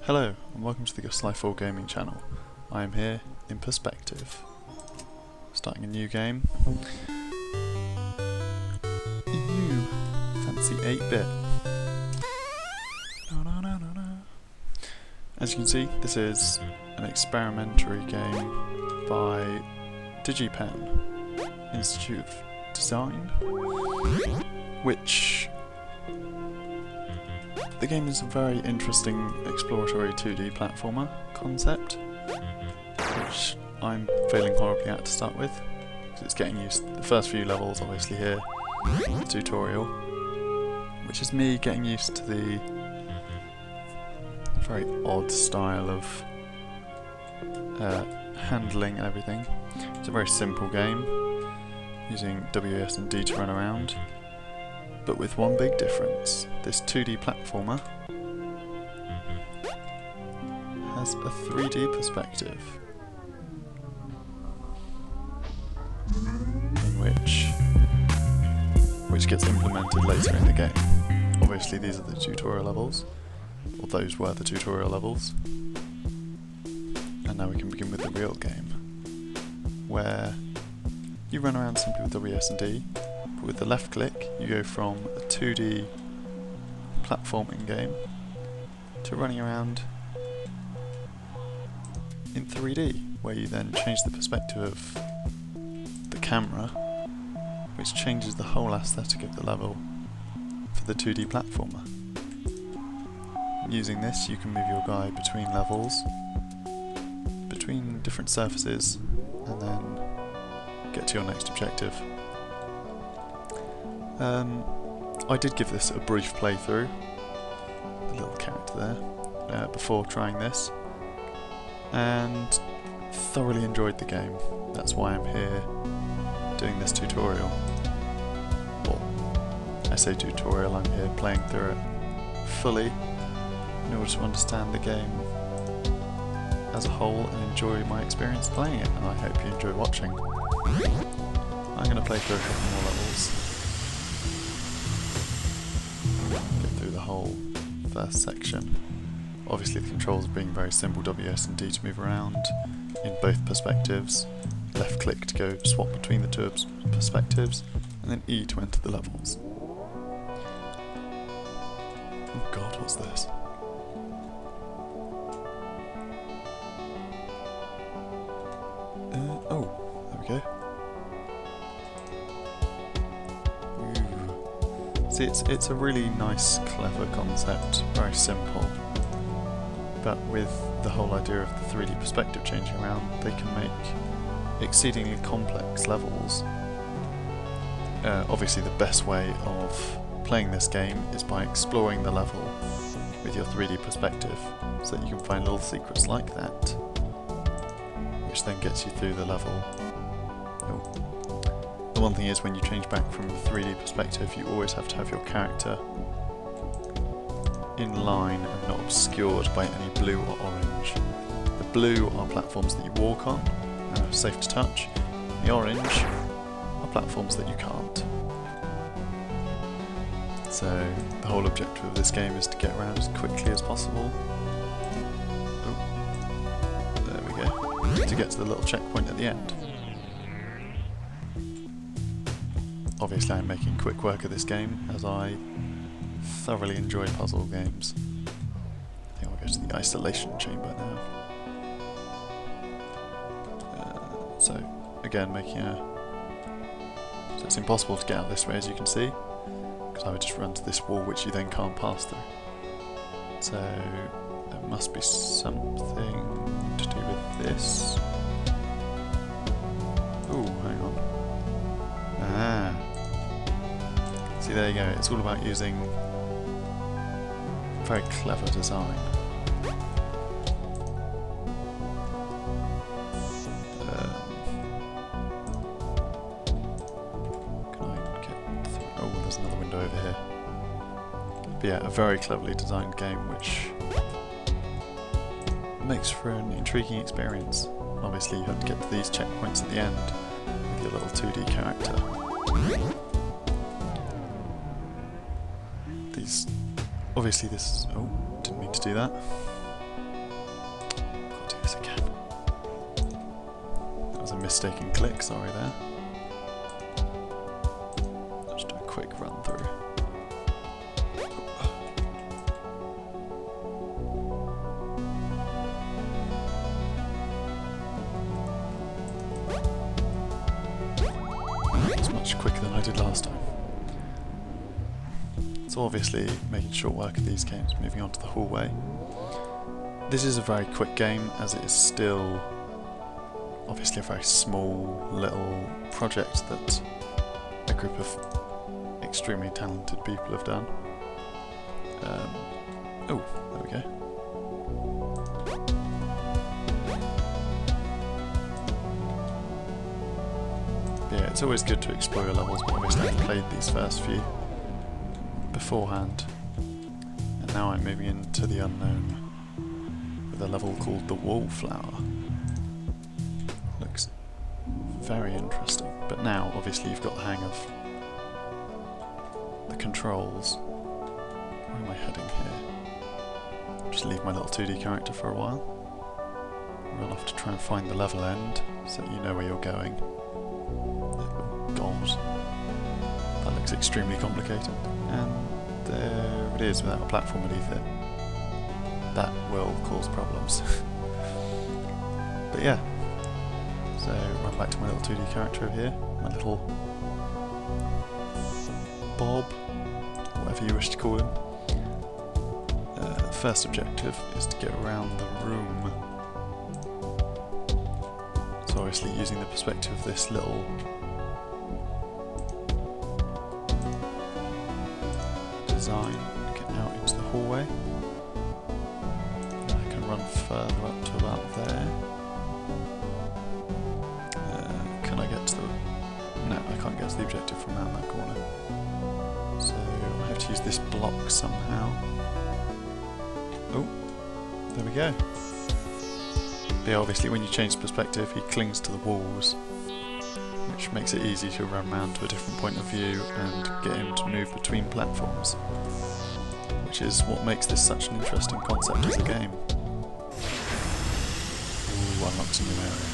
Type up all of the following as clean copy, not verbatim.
Hello and welcome to the Slyphor gaming channel. I am here in perspective, starting a new game. Ew, fancy 8-bit. As you can see, this is an experimentary game by Digipen Institute of Design, which the game is a very interesting exploratory 2D platformer concept, which I'm failing horribly at to start with, because it's getting used to the first few levels, obviously here, the tutorial, which is me getting used to the very odd style of handling and everything. It's a very simple game, using W, S and D to run around. But with one big difference, this 2D platformer has a 3D perspective, which gets implemented later in the game. Obviously these are the tutorial levels, or those were the tutorial levels, and now we can begin with the real game, where you run around simply with W, S and D. With the left click, you go from a 2D platforming game to running around in 3D, where you then change the perspective of the camera, which changes the whole aesthetic of the level for the 2D platformer. Using this, you can move your guy between levels, between different surfaces, and then get to your next objective. I did give this a brief playthrough, the little character there, before trying this, and thoroughly enjoyed the game. That's why I'm here doing this tutorial. Well, I say tutorial, I'm here playing through it fully in order to understand the game as a whole and enjoy my experience playing it, and I hope you enjoy watching. I'm going to play through a couple more levels. Whole first section. Obviously the controls are being very simple, W, S and D to move around in both perspectives, left click to go swap between the two perspectives, and then E to enter the levels. Oh god, what's this? Oh, there we go. See, it's a really nice, clever concept, very simple, but with the whole idea of the 3D perspective changing around, they can make exceedingly complex levels. Obviously the best way of playing this game is by exploring the level with your 3D perspective, so that you can find little secrets like that, which then gets you through the level. Oh. The one thing is, when you change back from a 3D perspective, you always have to have your character in line and not obscured by any blue or orange. The blue are platforms that you walk on and are safe to touch. The orange are platforms that you can't. So the whole objective of this game is to get around as quickly as possible. Oh, there we go. To get to the little checkpoint at the end. Obviously I'm making quick work of this game, as I thoroughly enjoy puzzle games. I think I'll go to the isolation chamber now. So, again so it's impossible to get out this way, as you can see, because I would just run to this wall which you then can't pass through. So, there must be something to do with this. Ooh, hang on. Ah. See, there you go, it's all about using very clever design. Can I get through? Oh, there's another window over here. But yeah, a very cleverly designed game which makes for an intriguing experience. Obviously you have to get to these checkpoints at the end with your little 2D character. Obviously this is... oh, didn't mean to do that. was a mistaken click, sorry there. Just do a quick run through. It's much quicker than I did last time. So obviously making short work of these games, moving on to the hallway. This is a very quick game as it is still obviously a very small little project that a group of extremely talented people have done. Oh, there we go. But yeah, it's always good to explore your levels, but obviously I've played these first few beforehand, and now I'm moving into the unknown with a level called the Wallflower. Looks very interesting, but now obviously you've got the hang of the controls. Where am I heading here? Just leave my little 2D character for a while. Run off to try and find the level end so that you know where you're going. Oh god, that looks extremely complicated. And there it is without a platform beneath it. That will cause problems. But yeah, so run back to my little 2D character over here, my little Bob, whatever you wish to call him. First objective is to get around the room. So obviously using the perspective of this little design, get out into the hallway. I can run further up to about there. Can I get to the... No, I can't get to the objective from around that corner. So I have to use this block somehow. Oh, there we go. But yeah, obviously when you change perspective he clings to the walls, which makes it easy to run around to a different point of view and get him to move between platforms, which is what makes this such an interesting concept as a game. Ooh, unlocks a new area.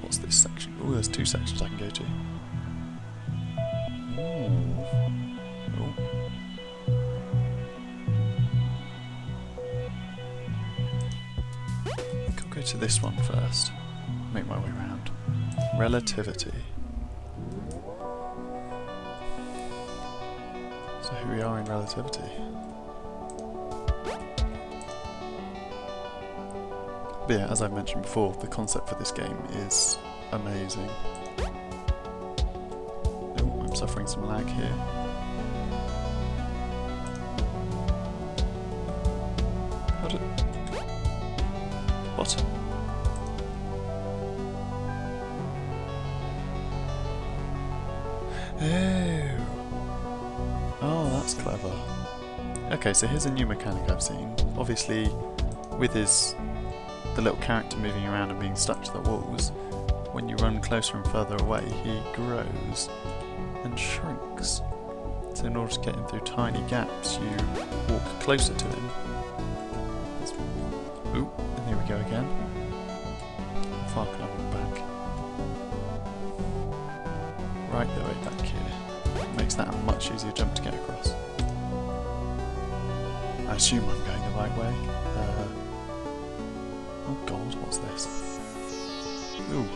What's this section? Oh, there's two sections I can go to. Ooh. Oh. I'll go to this one first. Make my way around. Relativity. So here we are in relativity. But yeah, as I've mentioned before, the concept for this game is amazing. Oh, I'm suffering some lag here. How did... What? Oh, that's clever. Okay, so here's a new mechanic I've seen. Obviously, with the little character moving around and being stuck to the walls, when you run closer and further away, he grows and shrinks. So in order to get him through tiny gaps, you walk closer to him. Ooh, and here we go again. How far can I walk back? Right the way back here. Makes that a much easier jump to get across. I assume I'm going the right way. Oh god, what's this? Ooh.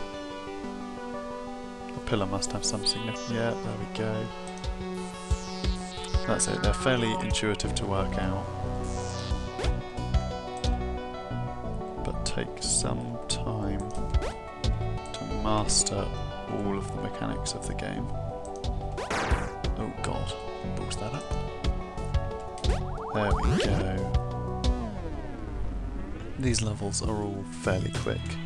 The pillar must have some significance. Yeah, there we go. That's it, they're fairly intuitive to work out. But take some time to master all of the mechanics of the game. Oh god, boost that up. There we go. These levels are all fairly quick,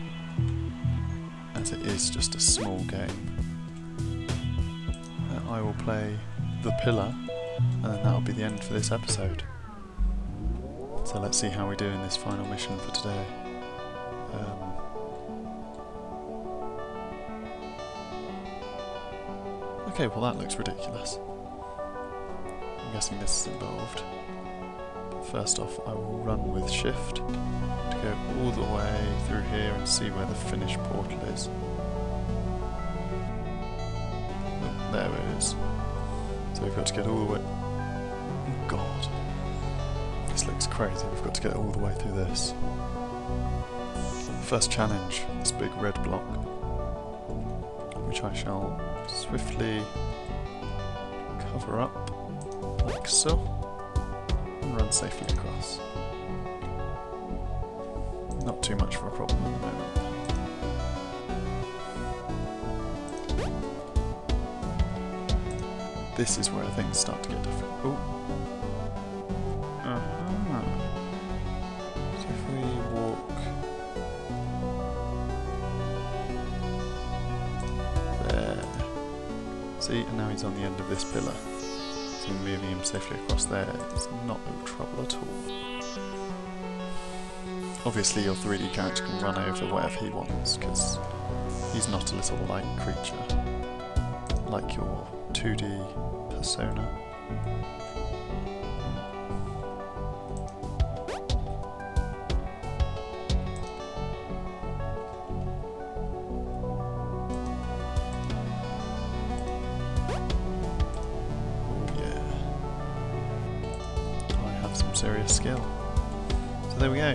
as it is just a small game. I will play the pillar, and then that'll be the end for this episode. So let's see how we do in this final mission for today. Okay, well that looks ridiculous. I'm guessing this is involved. First off, I will run with shift to go all the way through here and see where the finished portal is. Oh, there it is. So we've got to get all the way... Oh god. This looks crazy, we've got to get all the way through this. First challenge, this big red block, which I shall swiftly cover up, like so, and run safely across. Not too much of a problem at the moment. This is where things start to get different. Oh. So if we walk there. See, and now he's on the end of this pillar. So moving him safely across there is not no trouble at all. Obviously your 3D character can run over whatever he wants, because he's not a little light creature like your 2D persona. Oh yeah. I have some serious skill. So there we go.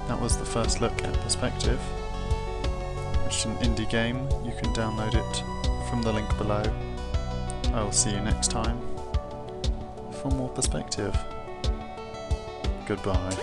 That was the first look at Perspective, which is an indie game. You can download it from the link below. I will see you next time for more Perspective. Goodbye.